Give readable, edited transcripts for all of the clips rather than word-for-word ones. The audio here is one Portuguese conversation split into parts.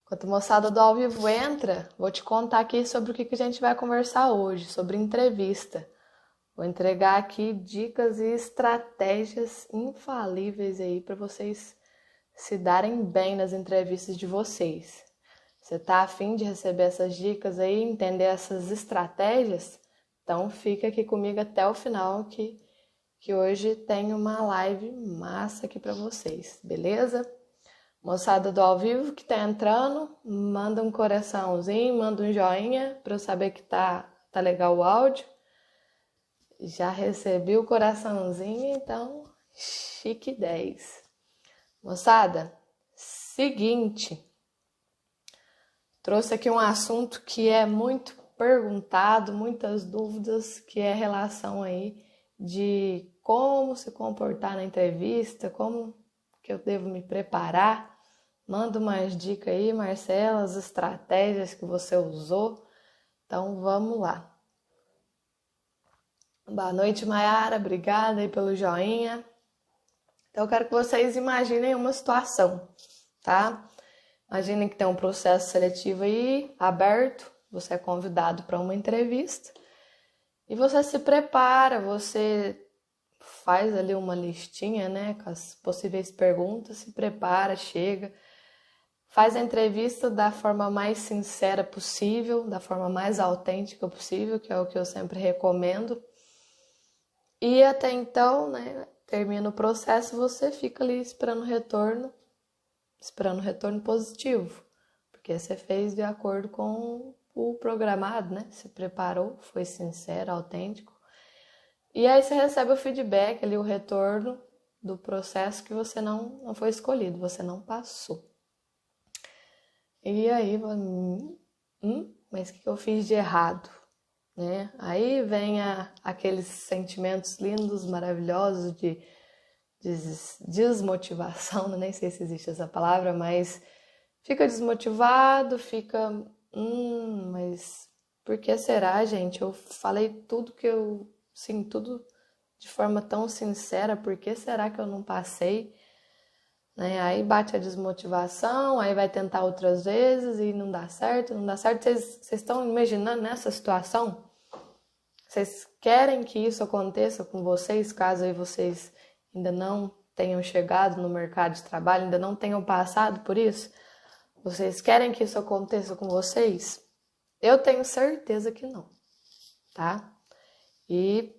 Enquanto a moçada do ao vivo entra, vou te contar aqui sobre o que a gente vai conversar hoje, sobre entrevista. Vou entregar aqui dicas e estratégias infalíveis aí para vocês se darem bem nas entrevistas de vocês. Você tá afim de receber essas dicas aí, entender essas estratégias? Então fica aqui comigo até o final que hoje tem uma live massa aqui para vocês, beleza? Moçada do ao vivo que tá entrando, manda um coraçãozinho, manda um joinha para eu saber que tá legal o áudio. Já recebi o coraçãozinho, então chique 10. Moçada, seguinte, trouxe aqui um assunto que é muito perguntado, muitas dúvidas, que é a relação aí de como se comportar na entrevista, como que eu devo me preparar. Manda umas dicas aí, Marcela, as estratégias que você usou. Então, vamos lá. Boa noite, Mayara. Obrigada aí pelo joinha. Então, eu quero que vocês imaginem uma situação, tá? Imaginem que tem um processo seletivo aí aberto. Você é convidado para uma entrevista. E você se prepara, você faz ali uma listinha, né? Com as possíveis perguntas, se prepara, chega. Faz a entrevista da forma mais sincera possível, da forma mais autêntica possível, que é o que eu sempre recomendo. E até então, né, termina o processo, você fica ali esperando o retorno positivo, porque você fez de acordo com o programado, né? Se preparou, foi sincero, autêntico. E aí você recebe o feedback ali, o retorno do processo que você não foi escolhido, você não passou. E aí, mas o que eu fiz de errado? Né? Aí vem aqueles sentimentos lindos, maravilhosos de desmotivação, nem sei se existe essa palavra, mas fica desmotivado, fica, mas por que será, gente? Eu falei tudo que eu, sim, tudo de forma tão sincera, por que será que eu não passei? Né? Aí bate a desmotivação, aí vai tentar outras vezes e não dá certo, não dá certo. Vocês estão imaginando nessa situação? Vocês querem que isso aconteça com vocês, caso aí vocês ainda não tenham chegado no mercado de trabalho, ainda não tenham passado por isso? Vocês querem que isso aconteça com vocês? Eu tenho certeza que não, tá? E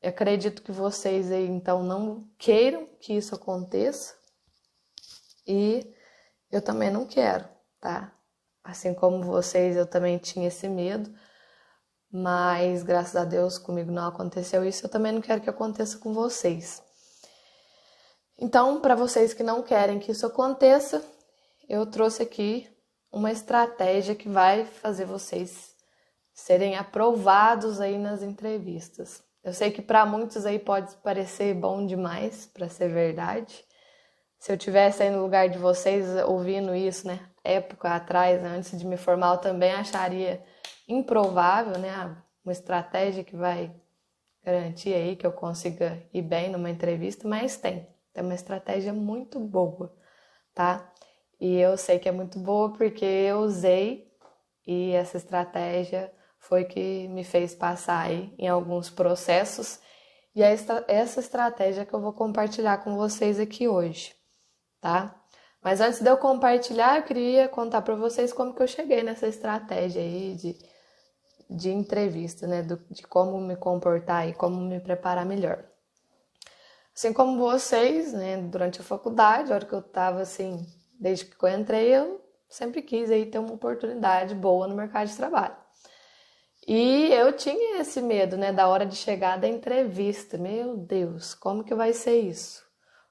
acredito que vocês aí, então, não queiram que isso aconteça. E eu também não quero, tá? Assim como vocês, eu também tinha esse medo. Mas, graças a Deus, comigo não aconteceu isso. Eu também não quero que aconteça com vocês. Então, para vocês que não querem que isso aconteça, eu trouxe aqui uma estratégia que vai fazer vocês serem aprovados aí nas entrevistas. Eu sei que para muitos aí pode parecer bom demais para ser verdade. Se eu tivesse aí no lugar de vocês ouvindo isso, né, época atrás, antes de me formar, eu também acharia improvável, né, uma estratégia que vai garantir aí que eu consiga ir bem numa entrevista, mas tem uma estratégia muito boa, tá? E eu sei que é muito boa porque eu usei e essa estratégia foi que me fez passar aí em alguns processos e é essa estratégia que eu vou compartilhar com vocês aqui hoje, tá? Mas antes de eu compartilhar, eu queria contar para vocês como que eu cheguei nessa estratégia aí de entrevista, né? De como me comportar e como me preparar melhor. Assim como vocês, né? Durante a faculdade, a hora que eu tava assim, desde que eu entrei, eu sempre quis aí ter uma oportunidade boa no mercado de trabalho. E eu tinha esse medo, né? Da hora de chegar da entrevista. Meu Deus, como que vai ser isso?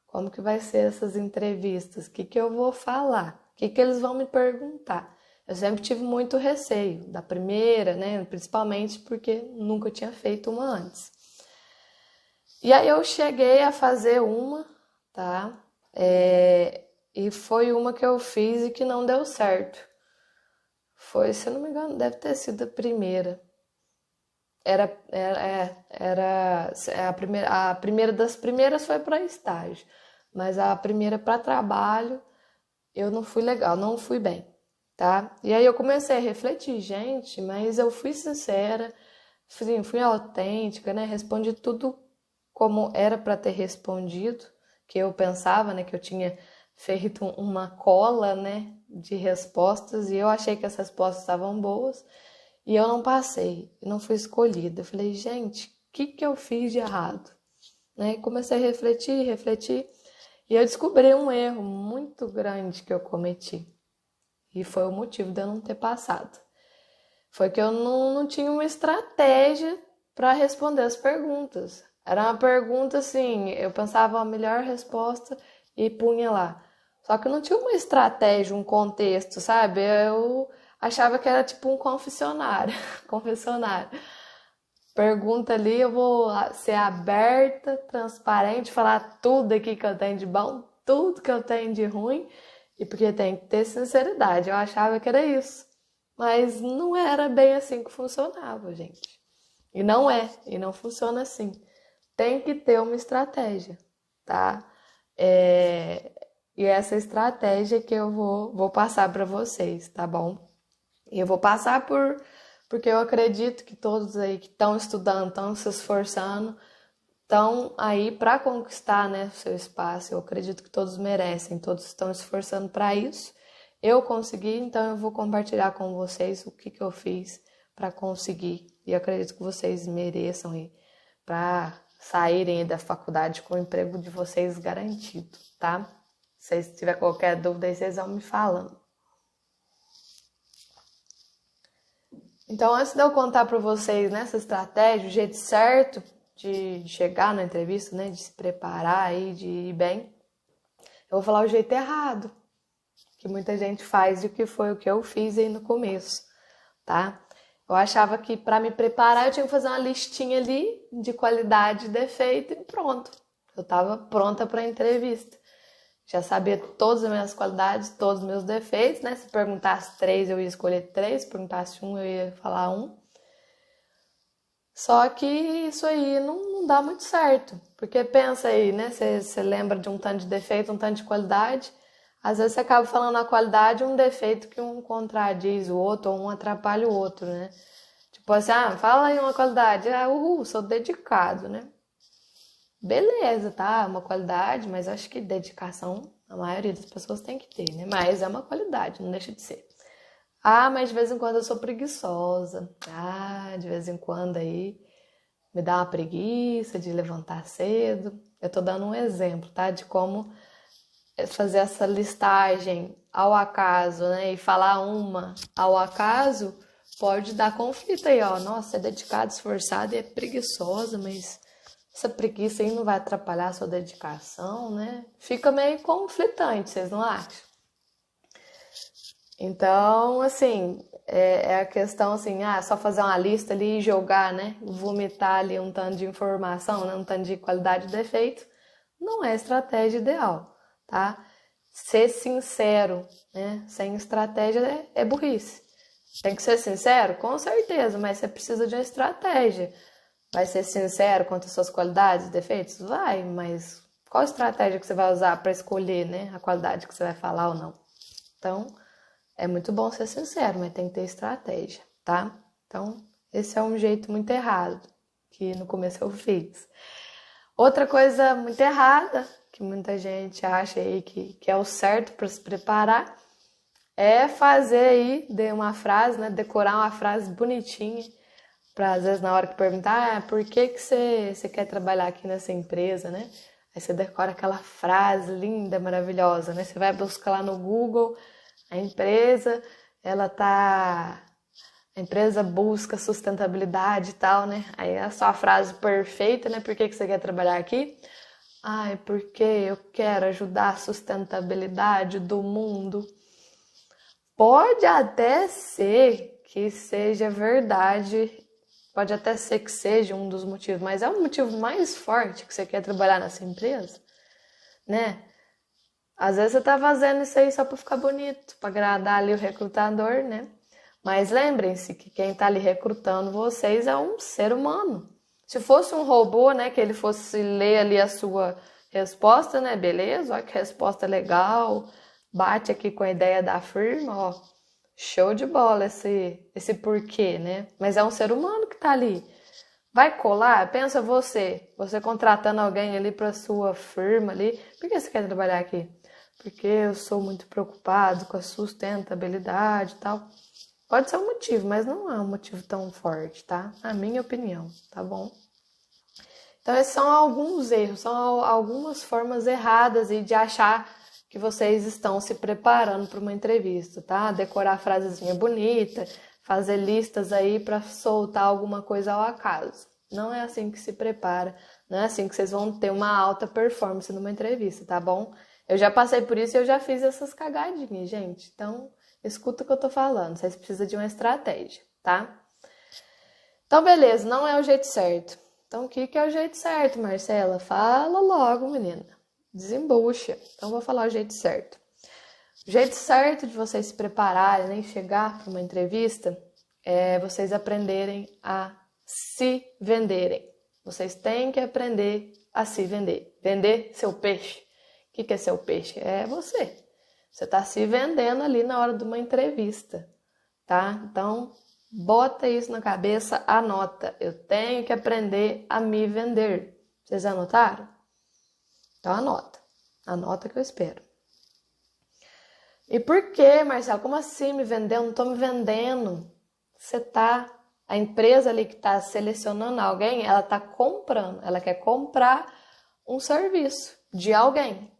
Como que vai ser essas entrevistas? O que eu vou falar? O que eles vão me perguntar? Eu sempre tive muito receio da primeira, né? Principalmente porque nunca tinha feito uma antes. E aí eu cheguei a fazer uma, tá? E foi uma que eu fiz e que não deu certo. Foi, se eu não me engano, deve ter sido a primeira. Era a primeira das primeiras foi para estágio. Mas a primeira para trabalho, eu não fui legal, não fui bem. tá? E aí eu comecei a refletir, gente, mas eu fui sincera, fui autêntica, né? Respondi tudo como era para ter respondido, que eu pensava, né, que eu tinha feito uma cola, né, de respostas e eu achei que as respostas estavam boas e eu não passei, não fui escolhida. Eu falei, gente, o que eu fiz de errado? Né? Comecei a refletir e eu descobri um erro muito grande que eu cometi. E foi o motivo de eu não ter passado. Foi que eu não tinha uma estratégia para responder as perguntas. Era uma pergunta assim, eu pensava a melhor resposta e punha lá. Só que eu não tinha uma estratégia, um contexto, sabe? Eu achava que era tipo um confessionário. Confessionário. Pergunta ali, eu vou ser aberta, transparente, falar tudo aqui que eu tenho de bom, tudo que eu tenho de ruim, e porque tem que ter sinceridade. Eu achava que era isso, mas não era bem assim que funcionava, gente. E não funciona assim. Tem que ter uma estratégia, tá? E essa estratégia que eu vou passar para vocês, tá bom? E eu vou passar porque eu acredito que todos aí que estão estudando, estão se esforçando, estão aí para conquistar, né, o seu espaço. Eu acredito que todos merecem, todos estão se esforçando para isso. Eu consegui, então eu vou compartilhar com vocês o que eu fiz para conseguir. E eu acredito que vocês mereçam aí para saírem da faculdade com o emprego de vocês garantido, tá? Se vocês tiverem qualquer dúvida aí, vocês vão me falando. Então, antes de eu contar para vocês nessa estratégia, o jeito certo de chegar na entrevista, né, de se preparar aí, de ir bem, eu vou falar o jeito errado, que muita gente faz e que foi o que eu fiz aí no começo, tá? Eu achava que para me preparar eu tinha que fazer uma listinha ali de qualidade e defeito e pronto. Eu estava pronta para a entrevista. Já sabia todas as minhas qualidades, todos os meus defeitos, né? Se perguntasse 3, eu ia escolher 3. Se perguntasse 1, eu ia falar 1. Só que isso aí não dá muito certo. Porque pensa aí, né? Você lembra de um tanto de defeito, um tanto de qualidade. Às vezes você acaba falando a qualidade e um defeito que um contradiz o outro ou um atrapalha o outro, né? Tipo assim, fala aí uma qualidade. Sou dedicado, né? Beleza, tá? Uma qualidade, mas acho que dedicação a maioria das pessoas tem que ter, né? Mas é uma qualidade, não deixa de ser. Mas de vez em quando eu sou preguiçosa. De vez em quando aí me dá uma preguiça de levantar cedo. Eu tô dando um exemplo, tá? De como fazer essa listagem ao acaso, né? E falar uma ao acaso pode dar conflito aí, ó. Nossa, é dedicada, esforçada e é preguiçosa, mas essa preguiça aí não vai atrapalhar a sua dedicação, né? Fica meio conflitante, vocês não acham? Então, assim, é a questão assim, só fazer uma lista ali e jogar, né? Vomitar ali um tanto de informação, né? Um tanto de qualidade e defeito, não é a estratégia ideal, tá? Ser sincero, né? Sem estratégia é burrice. Tem que ser sincero? Com certeza, mas você precisa de uma estratégia. Vai ser sincero quanto às suas qualidades e defeitos? Vai, mas qual estratégia que você vai usar para escolher, né? A qualidade que você vai falar ou não? Então, é muito bom ser sincero, mas tem que ter estratégia, tá? Então, esse é um jeito muito errado que no começo eu fiz. Outra coisa muito errada, que muita gente acha aí que é o certo para se preparar, é fazer aí de uma frase, né? Decorar uma frase bonitinha, para às vezes na hora que perguntar, por que você quer trabalhar aqui nessa empresa, né? Aí você decora aquela frase linda, maravilhosa, né? Você vai buscar lá no Google, a empresa busca sustentabilidade e tal, né? Aí é a sua frase perfeita, né? Por que você quer trabalhar aqui? Porque eu quero ajudar a sustentabilidade do mundo. Pode até ser que seja verdade, pode até ser que seja um dos motivos, mas é o motivo mais forte que você quer trabalhar nessa empresa, né? Às vezes você tá fazendo isso aí só para ficar bonito, para agradar ali o recrutador, né? Mas lembrem-se que quem tá ali recrutando vocês é um ser humano. Se fosse um robô, né, que ele fosse ler ali a sua resposta, né? Beleza, olha que resposta legal, bate aqui com a ideia da firma, ó. Show de bola esse porquê, né? Mas é um ser humano que tá ali. Vai colar? Pensa você contratando alguém ali para sua firma ali. Por que você quer trabalhar aqui? Porque eu sou muito preocupado com a sustentabilidade e tal. Pode ser um motivo, mas não é um motivo tão forte, tá? A minha opinião, tá bom? Então, esses são alguns erros, são algumas formas erradas aí de achar que vocês estão se preparando para uma entrevista, tá? Decorar frasezinha bonita, fazer listas aí para soltar alguma coisa ao acaso. Não é assim que se prepara, não é assim que vocês vão ter uma alta performance numa entrevista, tá bom? Eu já passei por isso e eu já fiz essas cagadinhas, gente. Então, escuta o que eu tô falando, vocês precisam de uma estratégia, tá? Então, beleza, não é o jeito certo. Então, o que é o jeito certo, Marcela? Fala logo, menina. Desembucha. Então, vou falar o jeito certo. O jeito certo de vocês se prepararem e chegar para uma entrevista é vocês aprenderem a se venderem. Vocês têm que aprender a se vender. Vender seu peixe. O que é seu peixe? É você. Você está se vendendo ali na hora de uma entrevista, tá? Então, bota isso na cabeça, anota. Eu tenho que aprender a me vender. Vocês anotaram? Então, anota. Anota que eu espero. E por que, Marcelo? Como assim me vender? Eu não estou me vendendo. A empresa ali que está selecionando alguém, ela está comprando. Ela quer comprar um serviço de alguém.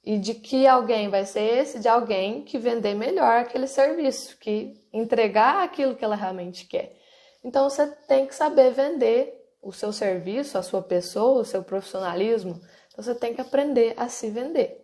E de que alguém vai ser esse? De alguém que vender melhor aquele serviço, que entregar aquilo que ela realmente quer. Então, você tem que saber vender o seu serviço, a sua pessoa, o seu profissionalismo. Então, você tem que aprender a se vender.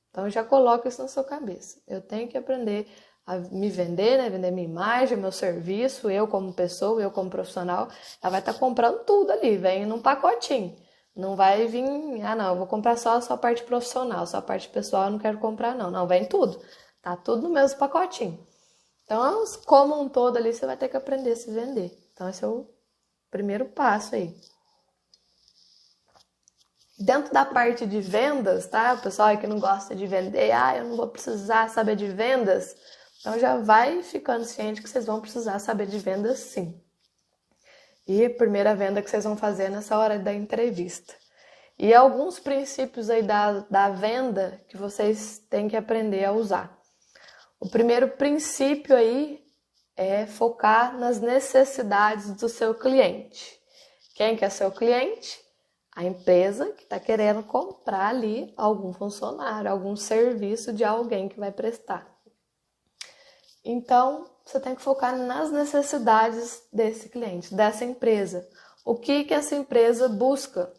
Então, já coloca isso na sua cabeça. Eu tenho que aprender a me vender, né? Vender minha imagem, meu serviço, eu como pessoa, eu como profissional. Ela vai estar comprando tudo ali, vem num pacotinho. Não vai vir, não, eu vou comprar só a sua parte profissional, só a parte pessoal eu não quero comprar, não. Não, vem tudo. Tá tudo no mesmo pacotinho. Então, como um todo ali, você vai ter que aprender a se vender. Então, esse é o primeiro passo aí. Dentro da parte de vendas, tá? O pessoal aí que não gosta de vender, eu não vou precisar saber de vendas. Então, já vai ficando ciente que vocês vão precisar saber de vendas, sim. E a primeira venda que vocês vão fazer nessa hora da entrevista. E alguns princípios aí da venda que vocês têm que aprender a usar. O primeiro princípio aí é focar nas necessidades do seu cliente. Quem que é seu cliente? A empresa que está querendo comprar ali algum funcionário, algum serviço de alguém que vai prestar. Então, você tem que focar nas necessidades desse cliente, dessa empresa. O que essa empresa busca?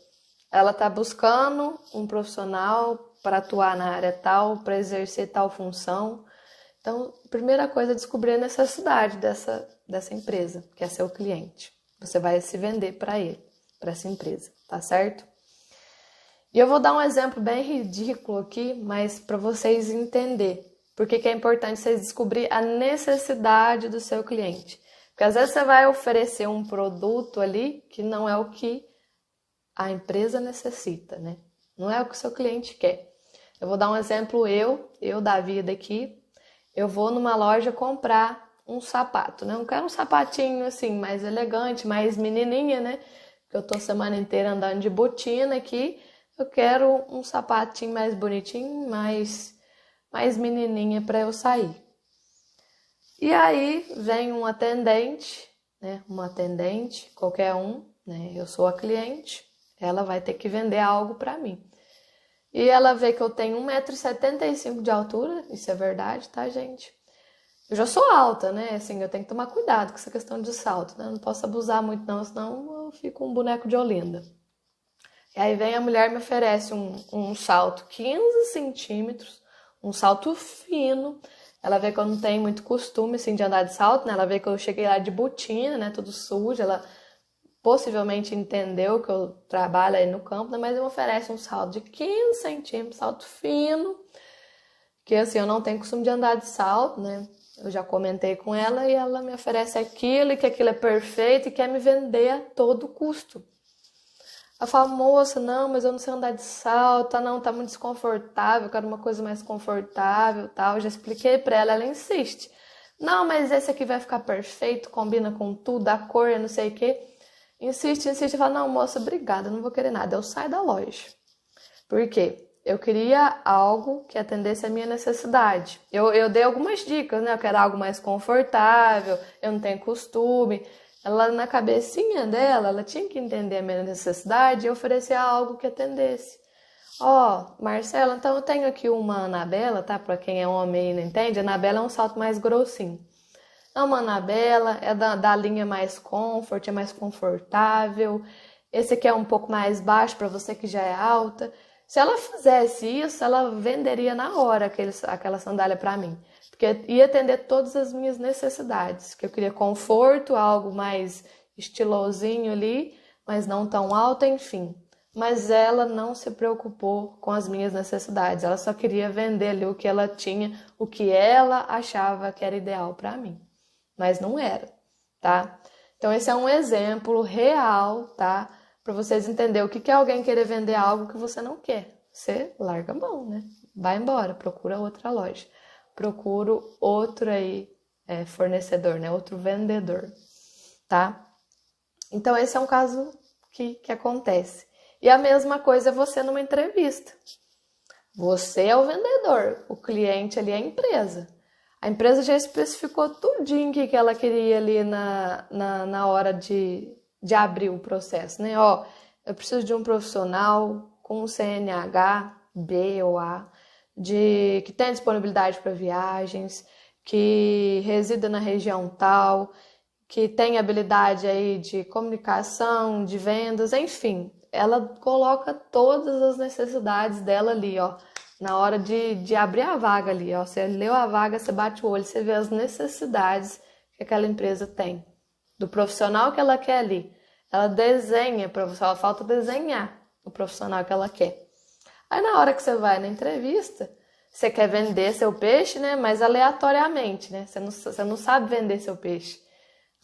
Ela está buscando um profissional para atuar na área tal, para exercer tal função. Então, a primeira coisa é descobrir a necessidade dessa empresa, que é seu cliente. Você vai se vender para ele, para essa empresa, tá certo? E eu vou dar um exemplo bem ridículo aqui, mas para vocês entenderem. Por que é importante vocês descobrir a necessidade do seu cliente? Porque às vezes você vai oferecer um produto ali que não é o que a empresa necessita, né? Não é o que o seu cliente quer. Eu vou dar um exemplo, eu da vida aqui, eu vou numa loja comprar um sapato, né? Eu quero um sapatinho assim, mais elegante, mais menininha, né? Porque eu tô a semana inteira andando de botina aqui, eu quero um sapatinho mais bonitinho, mais menininha para eu sair. E aí vem um atendente, né? Uma atendente, qualquer um, né? Eu sou a cliente, ela vai ter que vender algo para mim. E ela vê que eu tenho 1,75 m de altura, isso é verdade, tá, gente? Eu já sou alta, né? Assim, eu tenho que tomar cuidado com essa questão de salto, né? Eu não posso abusar muito não, senão eu fico um boneco de Olinda. E aí vem a mulher e me oferece um salto 15 centímetros, um salto fino. Ela vê que eu não tenho muito costume, assim, de andar de salto, né? Ela vê que eu cheguei lá de botina, né? Tudo sujo. Ela possivelmente entendeu que eu trabalho aí no campo, né? Mas ela me oferece um salto de 15 centímetros, salto fino. Que, assim, eu não tenho costume de andar de salto, né? Eu já comentei com ela e ela me oferece aquilo e que aquilo é perfeito e quer me vender a todo custo. Ela fala, moça, não, mas eu não sei andar de salto, não, tá muito desconfortável, eu quero uma coisa mais confortável, tal. Eu já expliquei pra ela, ela insiste. Não, mas esse aqui vai ficar perfeito, combina com tudo, a cor, não sei o quê. Insiste, fala, não, moça, obrigada, não vou querer nada. Eu saio da loja. Por quê? Eu queria algo que atendesse a minha necessidade. Eu dei algumas dicas, né? Eu quero algo mais confortável, eu não tenho costume. Ela, na cabecinha dela, ela tinha que entender a minha necessidade e oferecer algo que atendesse. Marcela, então eu tenho aqui uma Anabela, tá? Pra quem é homem e não entende, a Anabela é um salto mais grossinho. É uma Anabela, é da linha mais comfort, é mais confortável. Esse aqui é um pouco mais baixo para você que já é alta. Se ela fizesse isso, ela venderia na hora aquela sandália para mim. Porque ia atender todas as minhas necessidades. Que eu queria conforto, algo mais estilosinho ali, mas não tão alto, enfim. Mas ela não se preocupou com as minhas necessidades. Ela só queria vender ali o que ela tinha, o que ela achava que era ideal para mim. Mas não era, tá? Então esse é um exemplo real, tá? Para vocês entenderem o que é alguém querer vender algo que você não quer. Você larga a mão, né? Vai embora, procura outra loja. Procura outro aí fornecedor, né? Outro vendedor, tá? Então esse é um caso que acontece. E a mesma coisa é você numa entrevista. Você é o vendedor, o cliente ali é a empresa. A empresa já especificou tudinho que ela queria ali na hora de abrir o processo, né? Eu preciso de um profissional com CNH, B ou A, que tem disponibilidade para viagens, que resida na região tal, que tem habilidade aí de comunicação, de vendas, enfim. Ela coloca todas as necessidades dela ali, na hora de abrir a vaga ali, você leu a vaga, você bate o olho, você vê as necessidades que aquela empresa tem, do profissional que ela quer ali. Ela desenha para você, ela falta desenhar o profissional que ela quer. Aí na hora que você vai na entrevista, você quer vender seu peixe, né? Mas aleatoriamente, né? Você não sabe vender seu peixe.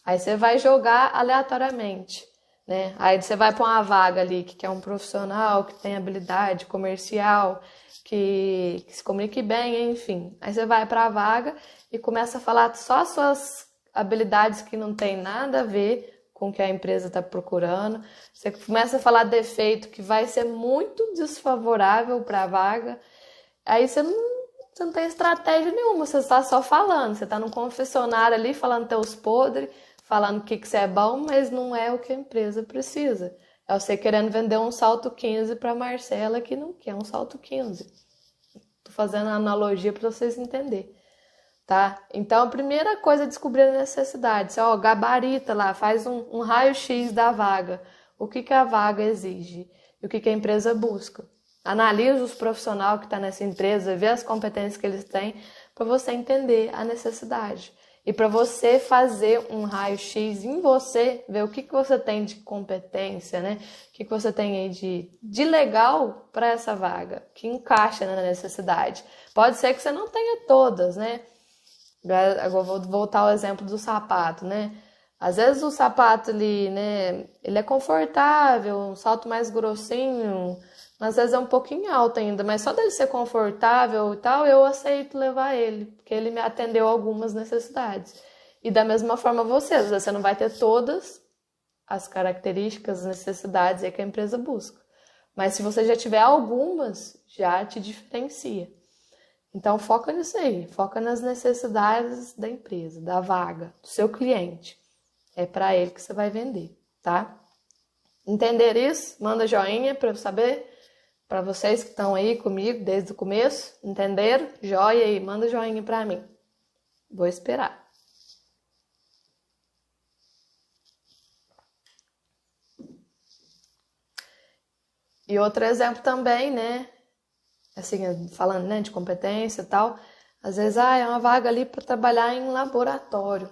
Aí você vai jogar aleatoriamente, né? Aí você vai para uma vaga ali que é um profissional, que tem habilidade comercial, que se comunique bem, enfim. Aí você vai para a vaga e começa a falar só as suas habilidades que não tem nada a ver com o que a empresa está procurando. Você começa a falar defeito que vai ser muito desfavorável para a vaga. Aí você não tem estratégia nenhuma, você está só falando. Você está num confessionário ali falando teus podres, falando o que você é bom, mas não é o que a empresa precisa. É você querendo vender um salto 15 para Marcela que não quer um salto 15. Tô fazendo a analogia para vocês entenderem, tá? Então, a primeira coisa é descobrir a necessidade. Você, gabarita lá, faz um raio-x da vaga. O que a vaga exige e o que a empresa busca. Analisa os profissionais que estão nessa empresa, vê as competências que eles têm para você entender a necessidade. E para você fazer um raio-x em você, ver o que você tem de competência, né? O que você tem aí de legal para essa vaga, que encaixa na necessidade. Pode ser que você não tenha todas, né? Agora vou voltar ao exemplo do sapato, né? Às vezes o sapato ali, né? Ele é confortável, um salto mais grossinho, mas às vezes é um pouquinho alto ainda, mas só dele ser confortável e tal, eu aceito levar ele, porque ele me atendeu algumas necessidades. E da mesma forma às vezes você não vai ter todas as características, as necessidades que a empresa busca. Mas se você já tiver algumas, já te diferencia. Então foca nisso aí, foca nas necessidades da empresa, da vaga, do seu cliente. É para ele que você vai vender, tá? Entender isso? Manda joinha para eu saber. Para vocês que estão aí comigo desde o começo, entenderam? Joia aí, manda joinha para mim. Vou esperar. E outro exemplo também, né? Assim, falando, né, de competência e tal. Às vezes, é uma vaga ali para trabalhar em laboratório,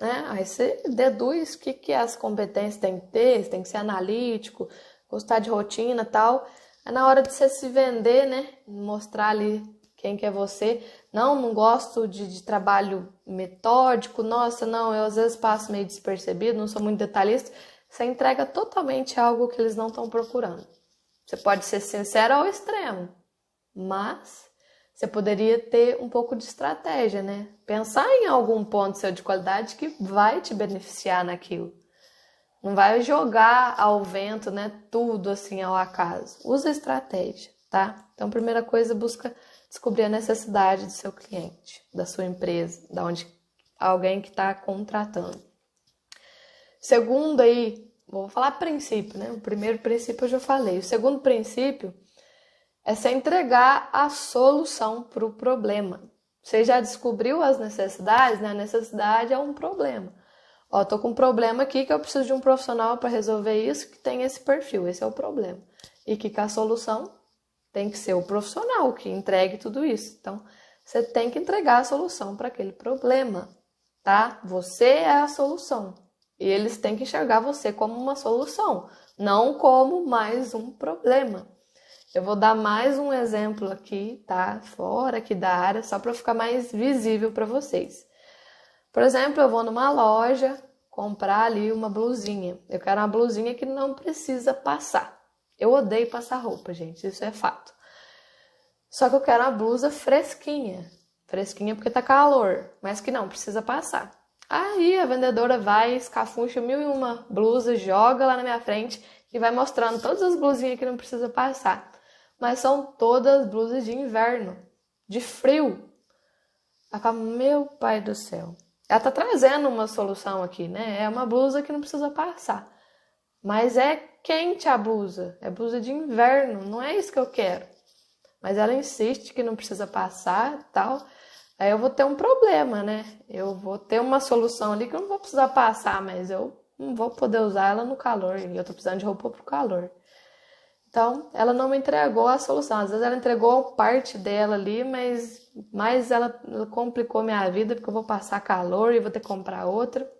né? Aí você deduz o que as competências tem que ter, você tem que ser analítico, gostar de rotina e tal. É na hora de você se vender, né? Mostrar ali quem que é você. Não gosto de trabalho metódico. Nossa, não, eu às vezes passo meio despercebido, não sou muito detalhista. Você entrega totalmente algo que eles não estão procurando. Você pode ser sincero ao extremo, mas você poderia ter um pouco de estratégia, né? Pensar em algum ponto seu de qualidade que vai te beneficiar naquilo. Não vai jogar ao vento, né? Tudo assim ao acaso. Usa estratégia, tá? Então, primeira coisa, busca descobrir a necessidade do seu cliente, da sua empresa, da onde alguém que está contratando. Segundo aí, vou falar princípio, né? O primeiro princípio eu já falei. O segundo princípio é você entregar a solução para o problema. Você já descobriu as necessidades, né? A necessidade é um problema. Ó, tô com um problema aqui que eu preciso de um profissional para resolver isso, que tem esse perfil, esse é o problema. E que a solução tem que ser o profissional que entregue tudo isso. Então, você tem que entregar a solução para aquele problema, tá? Você é a solução. E eles têm que enxergar você como uma solução, não como mais um problema. Eu vou dar mais um exemplo aqui, tá? Fora aqui da área, só para ficar mais visível para vocês. Por exemplo, eu vou numa loja comprar ali uma blusinha. Eu quero uma blusinha que não precisa passar. Eu odeio passar roupa, gente, isso é fato. Só que eu quero uma blusa fresquinha. Fresquinha porque tá calor, mas que não precisa passar. Aí a vendedora vai, escafuncha 1001 blusas, joga lá na minha frente e vai mostrando todas as blusinhas que não precisa passar. Mas são todas blusas de inverno, de frio. Ela fala, meu pai do céu. Ela tá trazendo uma solução aqui, né? É uma blusa que não precisa passar. Mas é quente a blusa. É blusa de inverno. Não é isso que eu quero. Mas ela insiste que não precisa passar e tal. Aí eu vou ter um problema, né? Eu vou ter uma solução ali que eu não vou precisar passar, mas eu não vou poder usar ela no calor. E eu tô precisando de roupa pro calor. Então, ela não me entregou a solução. Às vezes ela entregou parte dela ali, mas ela complicou minha vida, porque eu vou passar calor e vou ter que comprar outra.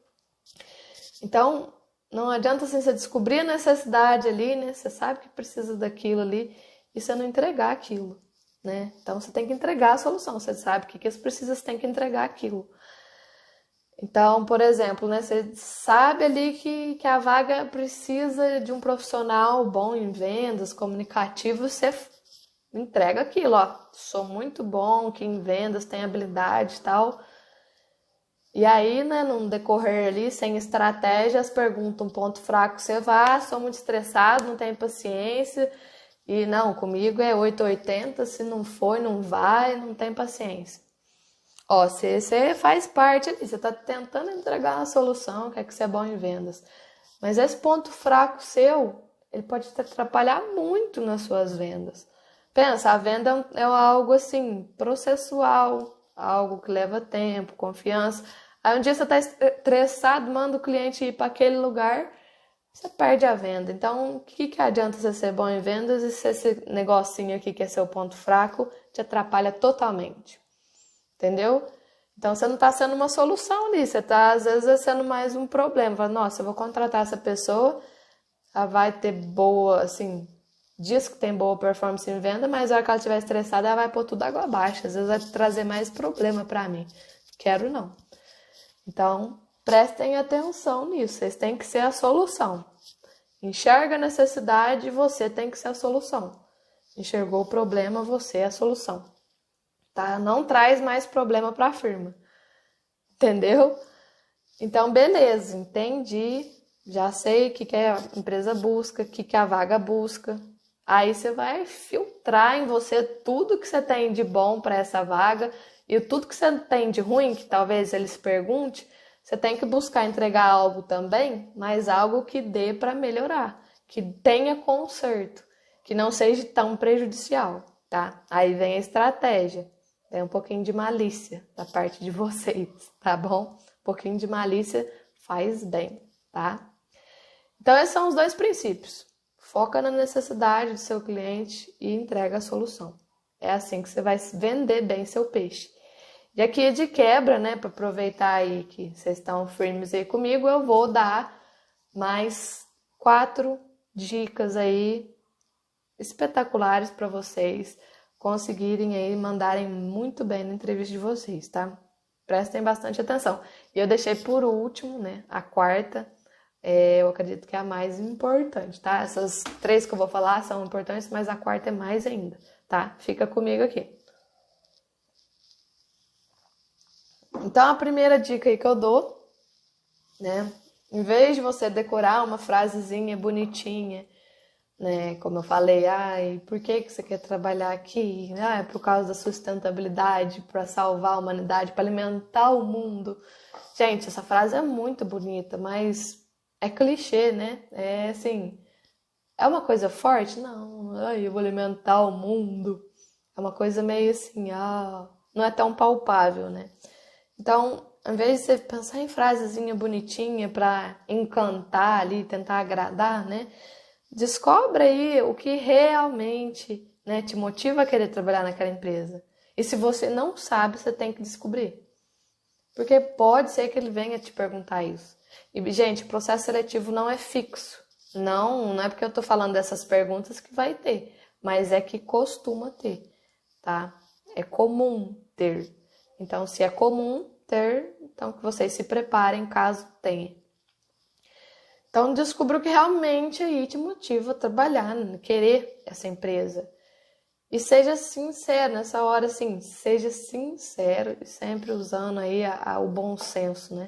Então, não adianta assim, você descobrir a necessidade ali, né? Você sabe que precisa daquilo ali e você não entregar aquilo, né? Então, você tem que entregar a solução. Você sabe o que você precisa, você tem que entregar aquilo. Então, por exemplo, né, você sabe ali que a vaga precisa de um profissional bom em vendas, comunicativo, você entrega aquilo, ó. Sou muito bom que em vendas, tem habilidade e tal. E aí, né, num decorrer ali, sem estratégias, pergunta um ponto fraco, você vai, sou muito estressado, não tenho paciência. E não, comigo é 880, se não for, não vai, não tem paciência. Ó, você faz parte ali, você está tentando entregar uma solução, quer que você é bom em vendas. Mas esse ponto fraco seu, ele pode te atrapalhar muito nas suas vendas. Pensa, a venda é algo assim, processual, algo que leva tempo, confiança. Aí um dia você está estressado, manda o cliente ir para aquele lugar, você perde a venda. Então, o que adianta você ser bom em vendas e se esse negocinho aqui que é seu ponto fraco te atrapalha totalmente? Entendeu? Então, você não está sendo uma solução ali, você está, às vezes, sendo mais um problema. Fala, nossa, eu vou contratar essa pessoa, ela vai ter boa, assim, diz que tem boa performance em venda, mas na hora que ela estiver estressada, ela vai pôr tudo água abaixo. Às vezes vai trazer mais problema para mim. Quero não. Então, prestem atenção nisso, vocês têm que ser a solução. Enxerga a necessidade, você tem que ser a solução. Enxergou o problema, você é a solução. Tá? Não traz mais problema para a firma. Entendeu? Então, beleza, entendi. Já sei o que a empresa busca, o que a vaga busca. Aí você vai filtrar em você tudo que você tem de bom para essa vaga e tudo que você tem de ruim, que talvez eles perguntem, você tem que buscar entregar algo também, mas algo que dê para melhorar, que tenha conserto, que não seja tão prejudicial, tá? Aí vem a estratégia. É um pouquinho de malícia da parte de vocês, tá bom? Um pouquinho de malícia faz bem, tá? Então, esses são os dois princípios. Foca na necessidade do seu cliente e entrega a solução. É assim que você vai vender bem seu peixe. E aqui de quebra, né, para aproveitar aí que vocês estão firmes aí comigo, eu vou dar mais 4 dicas aí espetaculares para vocês conseguirem aí mandarem muito bem na entrevista de vocês, tá? Prestem bastante atenção. E eu deixei por último, né, a quarta, eu acredito que é a mais importante, tá? Essas 3 que eu vou falar são importantes, mas a quarta é mais ainda, tá? Fica comigo aqui. Então, a primeira dica aí que eu dou, né? Em vez de você decorar uma frasezinha bonitinha, né? Como eu falei, ai, por que que você quer trabalhar aqui? Ah, é por causa da sustentabilidade, para salvar a humanidade, para alimentar o mundo. Gente, essa frase é muito bonita, mas é clichê, né? É assim, é uma coisa forte? Não, ai, eu vou alimentar o mundo. É uma coisa meio assim, não é tão palpável, né? Então, ao invés de você pensar em frasezinha bonitinha para encantar ali, tentar agradar, né? Descobre aí o que realmente, né, te motiva a querer trabalhar naquela empresa. E se você não sabe, você tem que descobrir. Porque pode ser que ele venha te perguntar isso. E, gente, o processo seletivo não é fixo. Não é porque eu tô falando dessas perguntas que vai ter, mas é que costuma ter, tá? É comum ter. Então, se é comum ter, então que vocês se preparem caso tenha. Então, descubra o que realmente aí te motiva a trabalhar, querer essa empresa. E seja sincero nessa hora, assim, seja sincero e sempre usando aí o bom senso, né?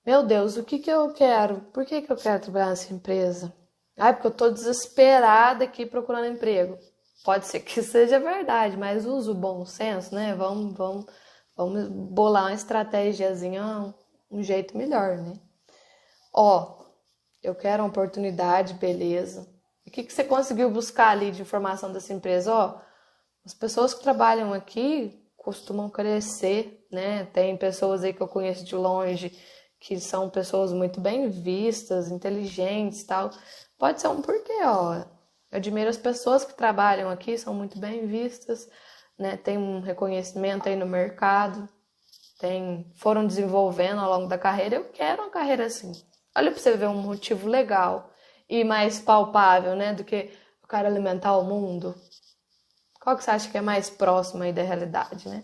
Meu Deus, o que que eu quero? Por que que eu quero trabalhar nessa empresa? Ah, porque eu tô desesperada aqui procurando emprego. Pode ser que seja verdade, mas use o bom senso, né? Vamos bolar uma estratégiazinha, um jeito melhor, né? Ó, eu quero uma oportunidade, beleza. O que que você conseguiu buscar ali de informação dessa empresa? Ó, as pessoas que trabalham aqui costumam crescer, né? Tem pessoas aí que eu conheço de longe que são pessoas muito bem vistas, inteligentes e tal. Pode ser um porquê, ó. Eu admiro as pessoas que trabalham aqui, são muito bem vistas, né? Tem um reconhecimento aí no mercado, foram desenvolvendo ao longo da carreira. Eu quero uma carreira assim. Olha pra você ver um motivo legal e mais palpável, né? Do que eu quero alimentar o mundo. Qual que você acha que é mais próximo aí da realidade, né?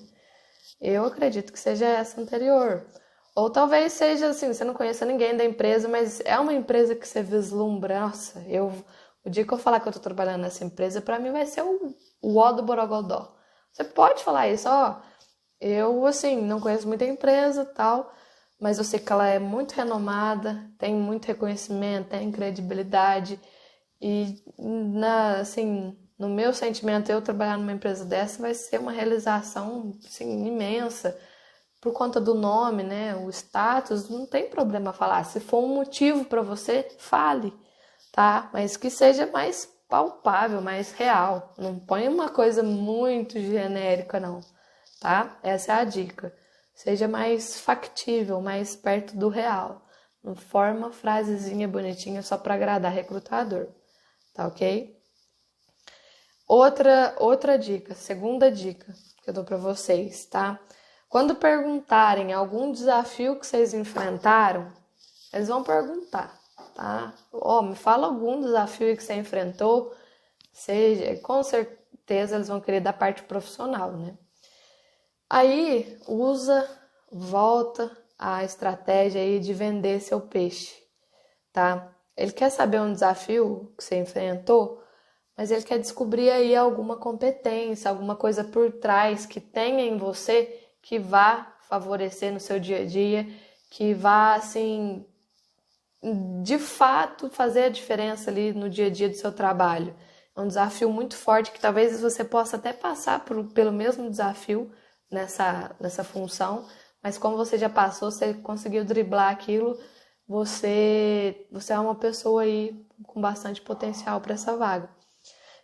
Eu acredito que seja essa anterior. Ou talvez seja assim, você não conheça ninguém da empresa, mas é uma empresa que você vislumbra. Nossa, o dia que eu falar que eu tô trabalhando nessa empresa, pra mim vai ser o ó do Borogodó. Você pode falar isso, ó. Eu, assim, não conheço muita empresa e tal, mas eu sei que ela é muito renomada, tem muito reconhecimento, tem credibilidade. E, assim, no meu sentimento, eu trabalhar numa empresa dessa vai ser uma realização, assim, imensa. Por conta do nome, né, o status, não tem problema falar. Se for um motivo para você, fale, tá? Mas que seja mais palpável, mais real. Não põe uma coisa muito genérica, não, tá? Essa é a dica. Seja mais factível, mais perto do real. Não forma frasezinha bonitinha só para agradar recrutador, tá ok? Outra dica, segunda dica que eu dou para vocês, tá? Quando perguntarem algum desafio que vocês enfrentaram, eles vão perguntar, tá? Ó, me fala algum desafio que você enfrentou, com certeza eles vão querer da parte profissional, né? Aí volta a estratégia aí de vender seu peixe, tá? Ele quer saber um desafio que você enfrentou, mas ele quer descobrir aí alguma competência, alguma coisa por trás que tenha em você que vá favorecer no seu dia a dia, que vá, assim, de fato fazer a diferença ali no dia a dia do seu trabalho. É um desafio muito forte que talvez você possa até passar pelo mesmo desafio nessa função, mas como você já passou, você conseguiu driblar aquilo, você é uma pessoa aí com bastante potencial para essa vaga.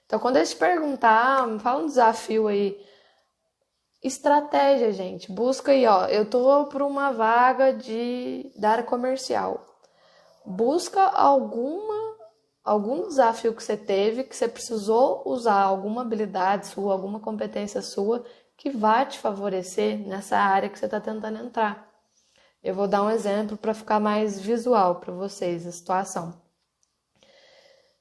Então, quando eles te perguntar, me fala um desafio aí. Estratégia, gente. Busca aí, ó. Eu tô por uma vaga da área comercial. Busca algum desafio que você teve, que você precisou usar alguma habilidade sua, alguma competência sua, que vai te favorecer nessa área que você está tentando entrar. Eu vou dar um exemplo para ficar mais visual para vocês a situação.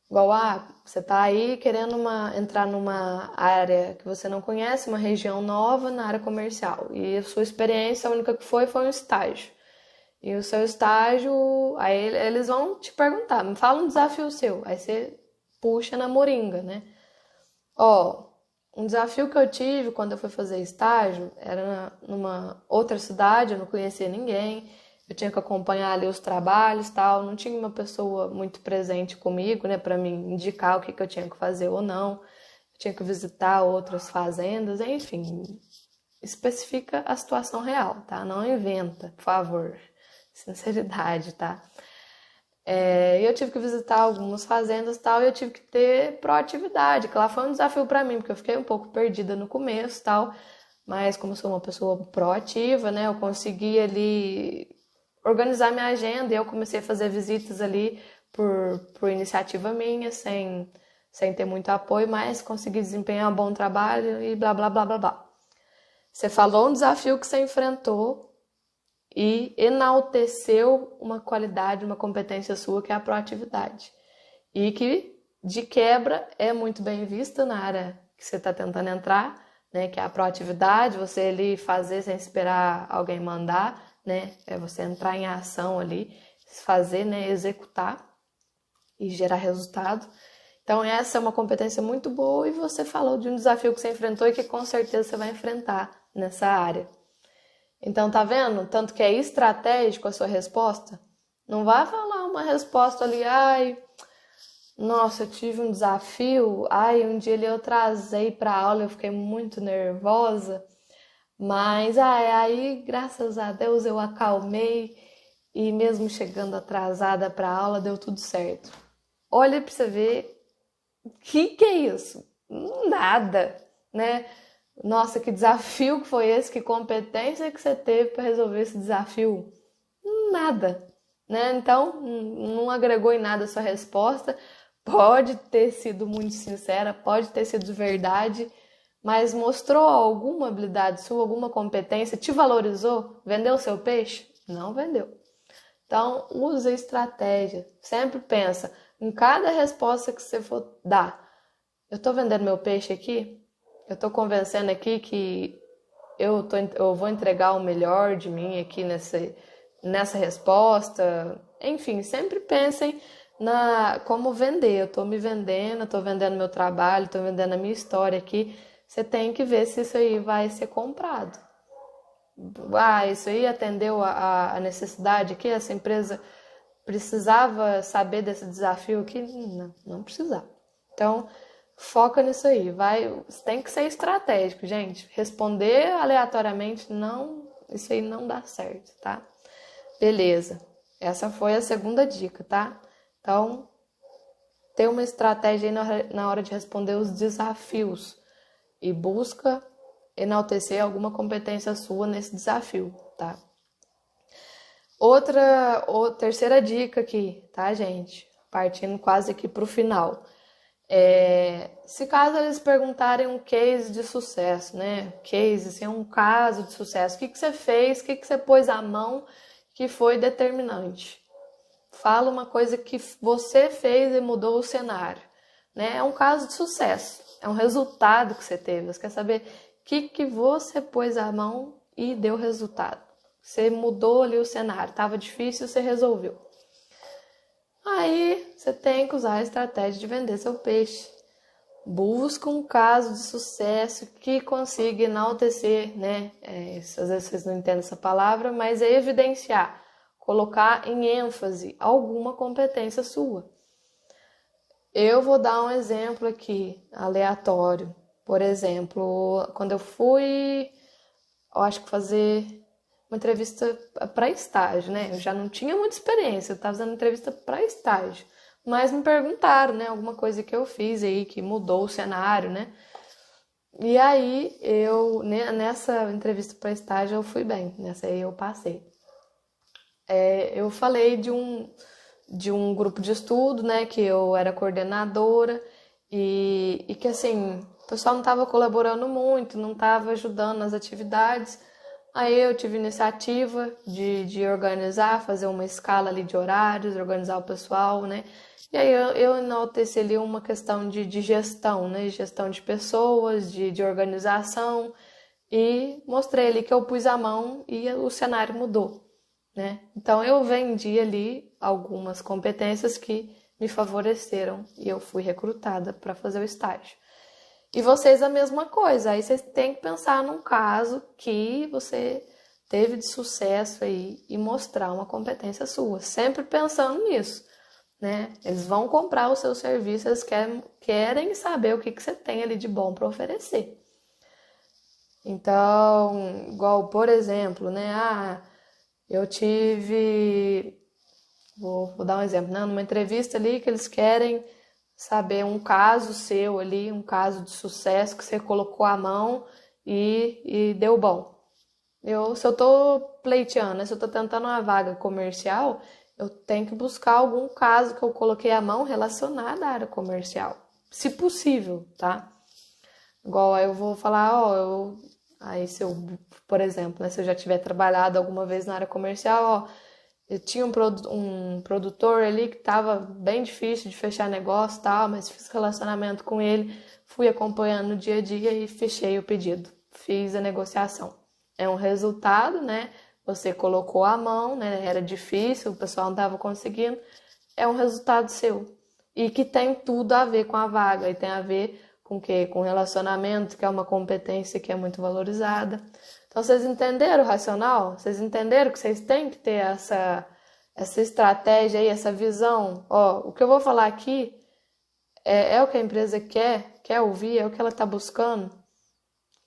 Igual, você tá aí querendo entrar numa área que você não conhece, uma região nova na área comercial. E a sua experiência, a única que foi um estágio. E o seu estágio, aí eles vão te perguntar, me fala um desafio seu. Aí você puxa na moringa, né? Ó, Um desafio que eu tive quando eu fui fazer estágio era numa outra cidade, eu não conhecia ninguém, eu tinha que acompanhar ali os trabalhos e tal, não tinha uma pessoa muito presente comigo, né, para me indicar o que eu tinha que fazer ou não. Eu tinha que visitar outras fazendas, enfim, especifica a situação real, tá? Não inventa, por favor. Sinceridade, tá? Eu tive que visitar algumas fazendas e tal, e eu tive que ter proatividade, que lá foi um desafio para mim, porque eu fiquei um pouco perdida no começo e tal, mas como eu sou uma pessoa proativa, né, eu consegui ali organizar minha agenda e eu comecei a fazer visitas ali por iniciativa minha, sem ter muito apoio, mas consegui desempenhar um bom trabalho e blá, blá, blá, blá, blá. Você falou um desafio que você enfrentou e enalteceu uma qualidade, uma competência sua, que é a proatividade. E que, de quebra, é muito bem vista na área que você está tentando entrar, né? Que é a proatividade, você ali fazer sem esperar alguém mandar, né? É você entrar em ação ali, fazer, né? Executar e gerar resultado. Então, essa é uma competência muito boa e você falou de um desafio que você enfrentou e que com certeza você vai enfrentar nessa área. Então, tá vendo? Tanto que é estratégico a sua resposta. Não vai falar uma resposta ali, ai, nossa, eu tive um desafio, ai, um dia ali eu trazei pra aula, eu fiquei muito nervosa, mas ai, aí, graças a Deus, eu acalmei e mesmo chegando atrasada pra aula, deu tudo certo. Olha pra você ver, que é isso? Nada, né? Nossa, que desafio que foi esse? Que competência que você teve para resolver esse desafio? Nada, né? Então, não agregou em nada a sua resposta. Pode ter sido muito sincera, pode ter sido verdade, mas mostrou alguma habilidade sua, alguma competência? Te valorizou? Vendeu o seu peixe? Não vendeu. Então, use a estratégia. Sempre pensa em cada resposta que você for dar. Eu estou vendendo meu peixe aqui? Eu estou convencendo aqui que eu vou entregar o melhor de mim aqui nessa resposta. Enfim, sempre pensem como vender. Eu estou me vendendo, estou vendendo meu trabalho, estou vendendo a minha história aqui. Você tem que ver se isso aí vai ser comprado. Ah, isso aí atendeu a necessidade aqui? Essa empresa precisava saber desse desafio aqui? Não precisava. Então, foca nisso aí, tem que ser estratégico, gente. Responder aleatoriamente, não, isso aí não dá certo, tá? Beleza. Essa foi a segunda dica, tá? Então, ter uma estratégia aí na hora de responder os desafios e busca enaltecer alguma competência sua nesse desafio, tá? Terceira dica aqui, tá, gente? Partindo quase aqui pro final. Se caso eles perguntarem um case de sucesso, né? Case, assim, um caso de sucesso. O que você fez? O que você pôs à mão que foi determinante? Fala uma coisa que você fez e mudou o cenário, né? É um caso de sucesso. É um resultado que você teve. Você quer saber o que você pôs à mão e deu resultado. Você mudou ali o cenário. Tava difícil, você resolveu. Aí você tem que usar a estratégia de vender seu peixe. Busca um caso de sucesso que consiga enaltecer, né? Às vezes vocês não entendem essa palavra, mas é evidenciar, colocar em ênfase alguma competência sua. Eu vou dar um exemplo aqui, aleatório. Por exemplo, quando eu fui, eu acho que fazer uma entrevista para estágio, né? Eu já não tinha muita experiência, eu estava fazendo entrevista para estágio. Mas me perguntaram, né? Alguma coisa que eu fiz aí que mudou o cenário, né? E aí, nessa entrevista para estágio, eu fui bem. Nessa aí eu passei. Eu falei de um grupo de estudo, né? Que eu era coordenadora e que, assim, o pessoal não estava colaborando muito, não estava ajudando nas atividades. Aí eu tive iniciativa de organizar, fazer uma escala ali de horários, organizar o pessoal, né? E aí eu enalteci ali uma questão de gestão, né? Gestão de pessoas, de organização. E mostrei ali que eu pus a mão e o cenário mudou, né? Então eu vendi ali algumas competências que me favoreceram e eu fui recrutada para fazer o estágio. E vocês a mesma coisa. Aí vocês têm que pensar num caso que você teve de sucesso aí e mostrar uma competência sua. Sempre pensando nisso, né? Eles vão comprar o seu serviço, eles querem saber o que você tem ali de bom para oferecer. Então, igual, por exemplo, né? Eu tive... Vou dar um exemplo, né? Numa entrevista ali que eles querem saber um caso seu ali, um caso de sucesso que você colocou a mão e deu bom. Se eu tô pleiteando, né? Se eu tô tentando uma vaga comercial, eu tenho que buscar algum caso que eu coloquei a mão relacionado à área comercial, se possível, tá? Igual aí eu vou falar, aí se eu, por exemplo, né, se eu já tiver trabalhado alguma vez na área comercial, eu tinha um produtor ali que tava bem difícil de fechar negócio e tal, mas fiz relacionamento com ele, fui acompanhando no dia a dia e fechei o pedido, fiz a negociação. É um resultado, né? Você colocou a mão, né? Era difícil, o pessoal não estava conseguindo. É um resultado seu. E que tem tudo a ver com a vaga. E tem a ver com o quê? Com relacionamento, que é uma competência que é muito valorizada. Então, vocês entenderam o racional? Vocês entenderam que vocês têm que ter essa estratégia aí, essa visão? O que eu vou falar aqui é o que a empresa quer ouvir, é o que ela está buscando.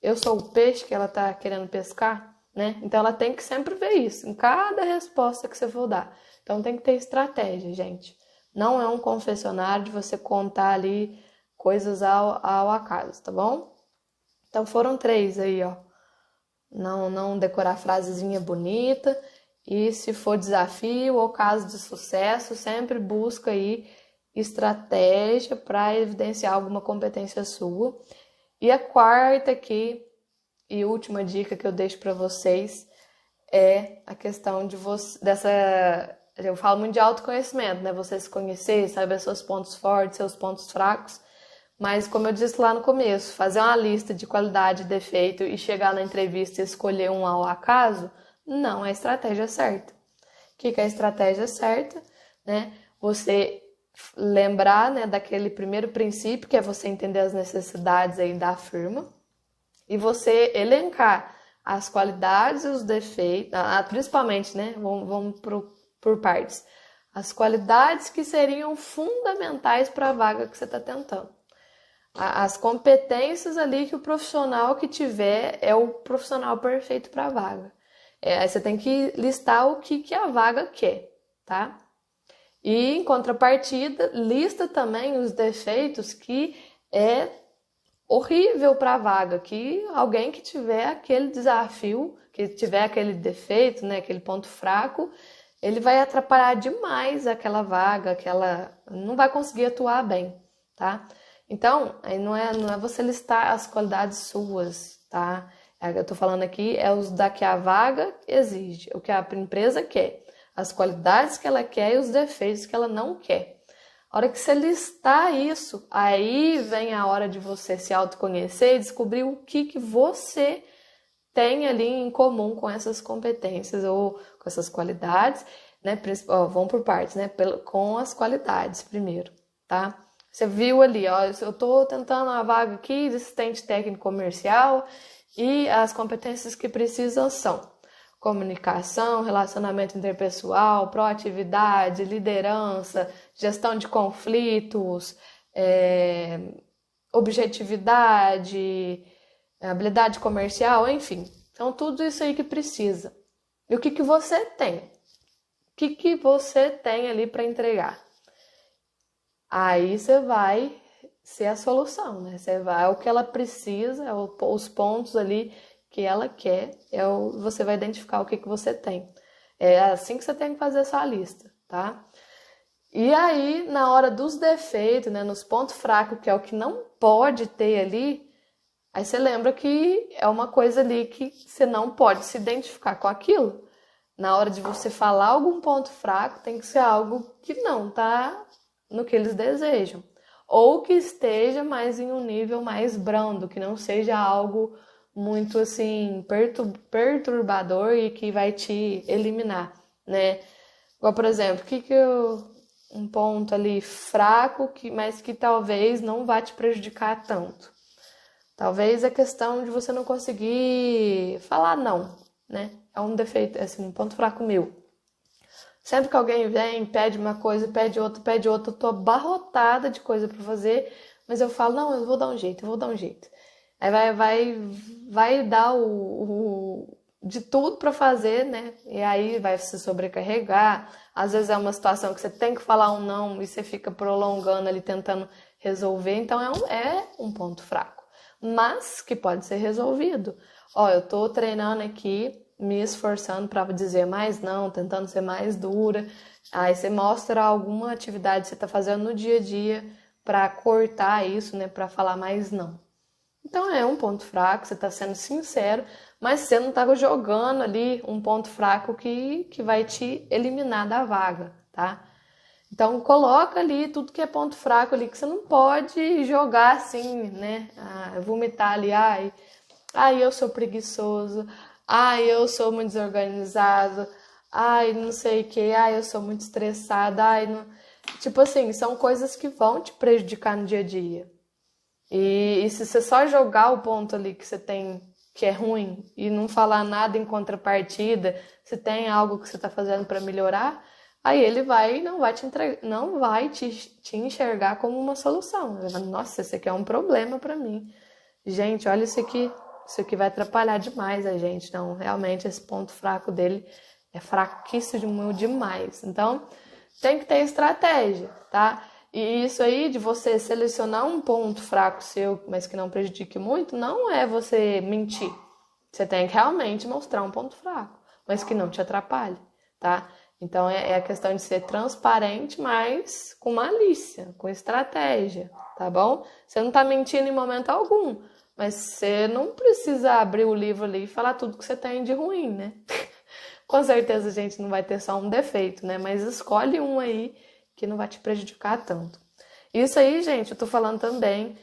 Eu sou o peixe que ela está querendo pescar, né? Então ela tem que sempre ver isso, em cada resposta que você for dar. Então tem que ter estratégia, gente. Não é um confessionário de você contar ali coisas ao acaso, tá bom? Então foram 3 aí, ó. Não decorar frasezinha bonita. E se for desafio ou caso de sucesso, sempre busca aí estratégia para evidenciar alguma competência sua. E a quarta aqui e última dica que eu deixo para vocês é a questão de eu falo muito de autoconhecimento, né? Você se conhecer, saber seus pontos fortes, seus pontos fracos, mas como eu disse lá no começo, fazer uma lista de qualidade e defeito e chegar na entrevista e escolher um ao acaso, não é a estratégia certa. O que é a estratégia certa, né? Você lembrar, né, daquele primeiro princípio, que é você entender as necessidades aí da firma, e você elencar as qualidades e os defeitos, principalmente, né, vamos por partes, as qualidades que seriam fundamentais para a vaga que você está tentando. As competências ali que o profissional que tiver é o profissional perfeito para a vaga. Aí você tem que listar o que a vaga quer, tá? E, em contrapartida, lista também os defeitos que é horrível para a vaga, que alguém que tiver aquele desafio, que tiver aquele defeito, né, aquele ponto fraco, ele vai atrapalhar demais aquela vaga, não vai conseguir atuar bem, tá? Então, aí não é você listar as qualidades suas, tá? Eu tô falando aqui é os da que a vaga exige, o que a empresa quer. As qualidades que ela quer e os defeitos que ela não quer. A hora que você listar isso, aí vem a hora de você se autoconhecer e descobrir o que você tem ali em comum com essas competências ou com essas qualidades, né? Vamos por partes, né? Com as qualidades primeiro, tá? Você viu ali, ó, eu tô tentando uma vaga aqui de assistente técnico comercial e as competências que precisam são comunicação, relacionamento interpessoal, proatividade, liderança, gestão de conflitos, objetividade, habilidade comercial, enfim. Então, tudo isso aí que precisa. E o que você tem? O que você tem ali para entregar? Aí você vai ser a solução, né? É o que ela precisa, os pontos ali que ela quer, você vai identificar o que você tem. É assim que você tem que fazer a sua lista, tá? E aí, na hora dos defeitos, né, nos pontos fracos, que é o que não pode ter ali, aí você lembra que é uma coisa ali que você não pode se identificar com aquilo. Na hora de você falar algum ponto fraco, tem que ser algo que não tá no que eles desejam. Ou que esteja mais em um nível mais brando, que não seja algo muito assim perturbador e que vai te eliminar, né? Igual, por exemplo, um ponto ali fraco, mas que talvez não vá te prejudicar tanto. Talvez a questão de você não conseguir falar não, né? É um defeito, assim, um ponto fraco meu. Sempre que alguém vem, pede uma coisa, pede outra, eu tô abarrotada de coisa pra fazer, mas eu falo, não, eu vou dar um jeito, eu vou dar um jeito. Aí vai dar de tudo pra fazer, né? E aí vai se sobrecarregar. Às vezes é uma situação que você tem que falar um não e você fica prolongando ali, tentando resolver. Então é um ponto fraco, mas que pode ser resolvido. Ó, eu tô treinando aqui, me esforçando para dizer mais não, tentando ser mais dura. Aí você mostra alguma atividade que você tá fazendo no dia a dia para cortar isso, né, para falar mais não. Então é um ponto fraco, você está sendo sincero, mas você não está jogando ali um ponto fraco que vai te eliminar da vaga, tá? Então coloca ali tudo que é ponto fraco ali, que você não pode jogar assim, né? Vomitar ali, ai, eu sou preguiçoso, ai, eu sou muito desorganizado, ai, não sei o que, ai, eu sou muito estressada, ai, não... Tipo assim, são coisas que vão te prejudicar no dia a dia. E se você só jogar o ponto ali que você tem que é ruim e não falar nada em contrapartida, se tem algo que você está fazendo para melhorar, aí ele não vai te entregar, não vai te enxergar como uma solução. Ele vai, nossa, esse aqui é um problema para mim. Gente, olha isso aqui vai atrapalhar demais a gente. Não, realmente esse ponto fraco dele é fraquíssimo demais. Então, tem que ter estratégia, tá? E isso aí de você selecionar um ponto fraco seu, mas que não prejudique muito, não é você mentir. Você tem que realmente mostrar um ponto fraco, mas que não te atrapalhe, tá? Então é a questão de ser transparente, mas com malícia, com estratégia, tá bom? Você não tá mentindo em momento algum, mas você não precisa abrir o livro ali e falar tudo que você tem de ruim, né? Com certeza a gente não vai ter só um defeito, né? Mas escolhe um aí que não vai te prejudicar tanto. Isso aí, gente, eu tô falando também,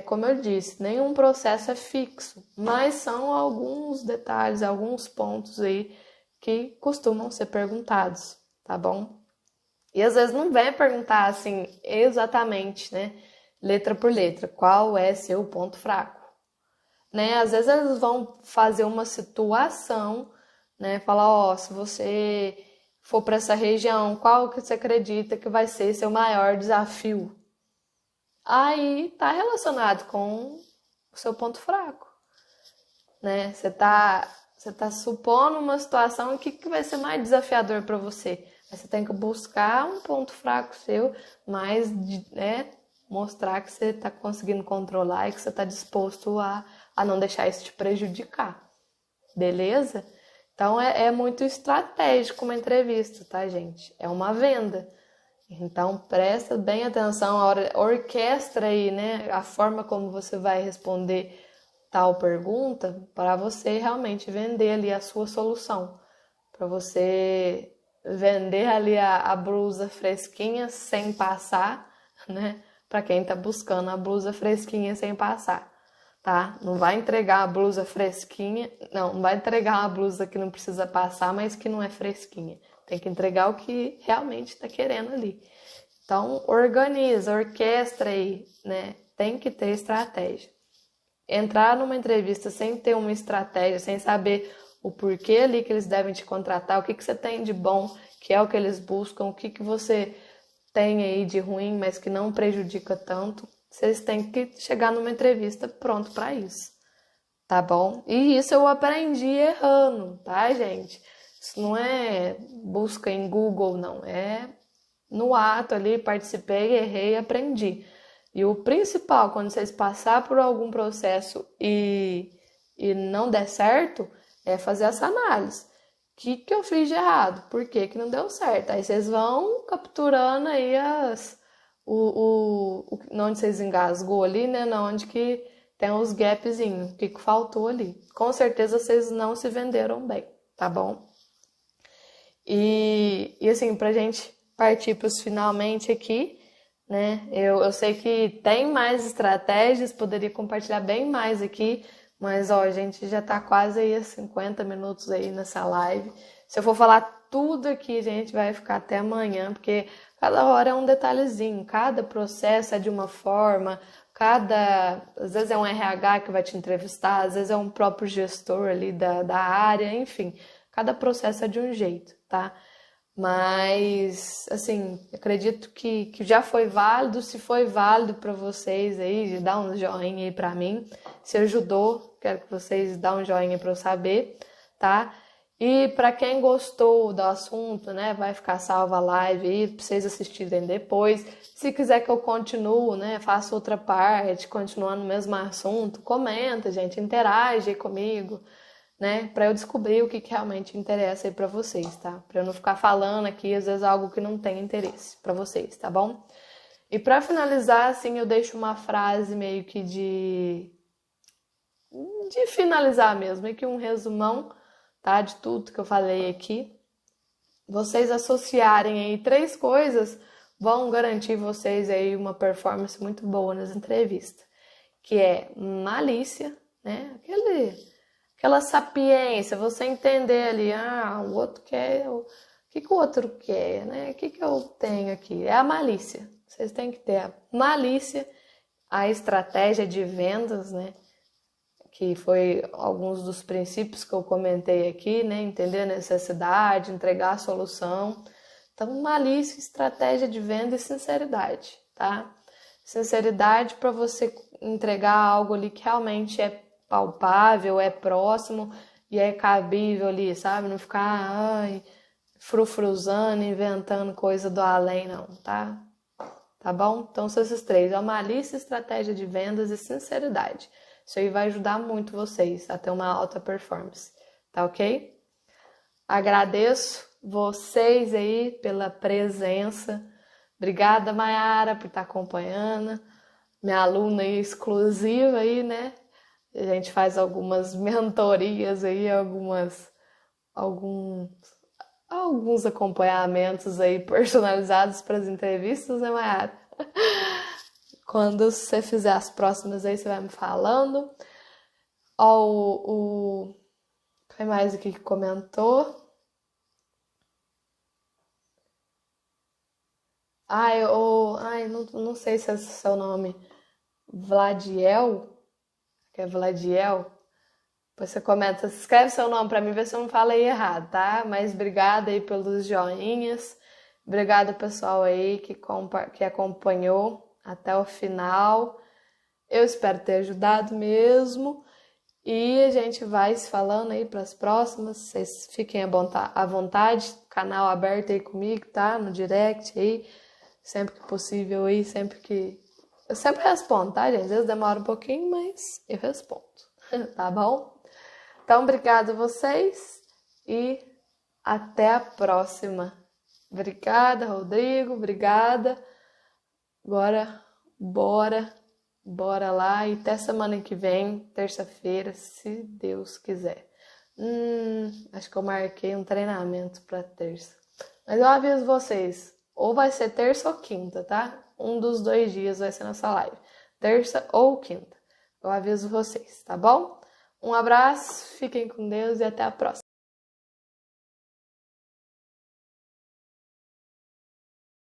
como eu disse, nenhum processo é fixo, mas são alguns detalhes, alguns pontos aí que costumam ser perguntados, tá bom? E às vezes não vem perguntar assim exatamente, né, letra por letra, qual é seu ponto fraco, né? Às vezes eles vão fazer uma situação, né, falar, ó, se você for para essa região, qual que você acredita que vai ser seu maior desafio? Aí tá relacionado com o seu ponto fraco, né? Você tá supondo uma situação, o que vai ser mais desafiador para você? Aí você tem que buscar um ponto fraco seu, mas, né, mostrar que você tá conseguindo controlar e que você tá disposto a não deixar isso te prejudicar, beleza? Então é muito estratégico uma entrevista, tá, gente? É uma venda. Então presta bem atenção, orquestra aí, né, a forma como você vai responder tal pergunta para você realmente vender ali a sua solução, para você vender ali a blusa fresquinha sem passar, né, para quem tá buscando a blusa fresquinha sem passar, tá? Não vai entregar a blusa fresquinha, não vai entregar uma blusa que não precisa passar, mas que não é fresquinha. Tem que entregar o que realmente está querendo ali. Então, organiza, orquestra aí, né? Tem que ter estratégia. Entrar numa entrevista sem ter uma estratégia, sem saber o porquê ali que eles devem te contratar, o que você tem de bom, que é o que eles buscam, o que você tem aí de ruim, mas que não prejudica tanto, vocês têm que chegar numa entrevista pronto para isso, tá bom? E isso eu aprendi errando, tá, gente? Isso não é busca em Google, não. É no ato ali, participei, errei, aprendi. E o principal, quando vocês passar por algum processo e não der certo, é fazer essa análise. O que eu fiz de errado? Por que não deu certo? Aí vocês vão capturando aí onde vocês engasgou ali, né? Onde que tem os gapzinhos, o que faltou ali. Com certeza vocês não se venderam bem, tá bom? E assim, pra gente partir para os finalmente aqui, né? Eu sei que tem mais estratégias, poderia compartilhar bem mais aqui, mas ó, a gente já tá quase aí a 50 minutos aí nessa live. Se eu for falar tudo aqui, a gente vai ficar até amanhã, porque cada hora é um detalhezinho, cada processo é de uma forma, Às vezes é um RH que vai te entrevistar, às vezes é um próprio gestor ali da área, enfim, cada processo é de um jeito, tá? Mas, assim, acredito que já foi válido. Se foi válido para vocês aí, dá um joinha aí para mim. Se ajudou, quero que vocês dêem um joinha para eu saber, tá? E para quem gostou do assunto, né, vai ficar salva a live aí para vocês assistirem depois. Se quiser que eu continue, né, faça outra parte, continuando no mesmo assunto, comenta, gente, interage aí comigo, né, para eu descobrir o que realmente interessa aí para vocês, tá? Para eu não ficar falando aqui às vezes algo que não tem interesse para vocês, tá bom? E para finalizar, assim, eu deixo uma frase meio que de finalizar mesmo, meio que um resumão, tá, de tudo que eu falei aqui. Vocês associarem aí 3 coisas vão garantir vocês aí uma performance muito boa nas entrevistas, que é malícia, né? Aquela sapiência, você entender ali, o outro quer, o que o outro quer, né? O que eu tenho aqui? É a malícia. Vocês têm que ter a malícia, a estratégia de vendas, né? Que foi alguns dos princípios que eu comentei aqui, né? Entender a necessidade, entregar a solução. Então, malícia, estratégia de venda e sinceridade, tá? Sinceridade para você entregar algo ali que realmente é palpável, é próximo e é cabível ali, sabe? Não ficar, frufruzando, inventando coisa do além, não, tá? Tá bom? Então, são esses 3. É malícia, estratégia de vendas e sinceridade. Isso aí vai ajudar muito vocês a ter uma alta performance, tá ok? Agradeço vocês aí pela presença. Obrigada, Mayara, por estar acompanhando. Minha aluna aí exclusiva aí, né? A gente faz algumas mentorias aí, alguns acompanhamentos aí personalizados para as entrevistas, né, Mayara? Quando você fizer as próximas aí, você vai me falando. Ó, quem mais aqui que comentou? Não sei se é seu nome. Vladiel? Que é Vladiel? Depois você comenta, escreve seu nome para mim, ver se eu não falei errado, tá? Mas obrigada aí pelos joinhas. Obrigada, pessoal aí que acompanhou até o final. Eu espero ter ajudado mesmo. E a gente vai se falando aí para as próximas. Vocês fiquem à vontade. Canal aberto aí comigo, tá? No direct aí. Sempre que possível aí, eu sempre respondo, tá, gente? Às vezes demora um pouquinho, mas eu respondo. Tá bom? Então, obrigada a vocês e até a próxima. Obrigada, Rodrigo. Obrigada. Agora, bora lá e até semana que vem, terça-feira, se Deus quiser. Acho que eu marquei um treinamento para terça. Mas eu aviso vocês, ou vai ser terça ou quinta, tá? Um dos 2 dias vai ser nossa live. Terça ou quinta. Eu aviso vocês, tá bom? Um abraço, fiquem com Deus e até a próxima.